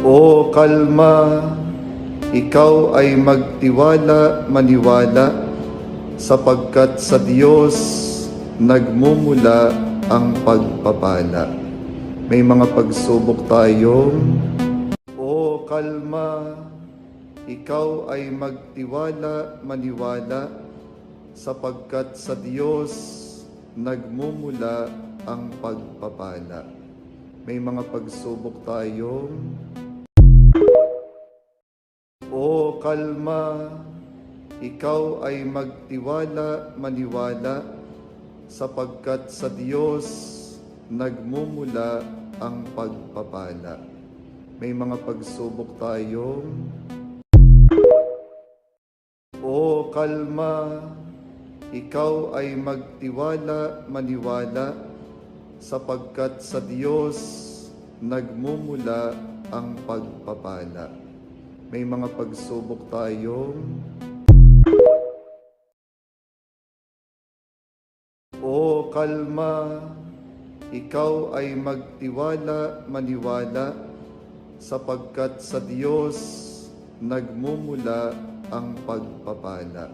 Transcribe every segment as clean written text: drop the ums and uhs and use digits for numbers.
O kalma, ikaw ay magtiwala, maniwala, sapagkat sa Diyos nagmumula ang pagpapala. May mga pagsubok tayong, O kalma, ikaw ay magtiwala, maniwala, sapagkat sa Diyos nagmumula ang pagpapala. May mga pagsubok tayong, O kalma, ikaw ay magtiwala, maniwala, sapagkat sa Diyos nagmumula ang pagpapala. May mga pagsubok tayong, O kalma, ikaw ay magtiwala, maniwala, sapagkat sa Diyos nagmumula ang pagpapala. May mga pagsubok tayong, O kalma, ikaw ay magtiwala, maniwala, sapagkat sa Diyos nagmumula ang pagpapala.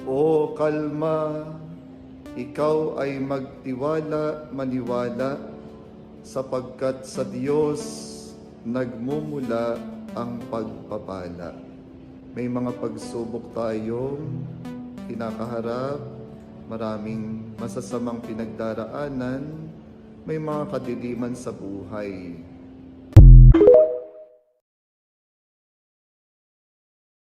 O kalma, ikaw ay magtiwala, maniwala, sapagkat sa Diyos nagmumula ang pagpapala. May mga pagsubok tayong kinakaharap, maraming masasamang pinagdaraanan, may mga kadiliman sa buhay.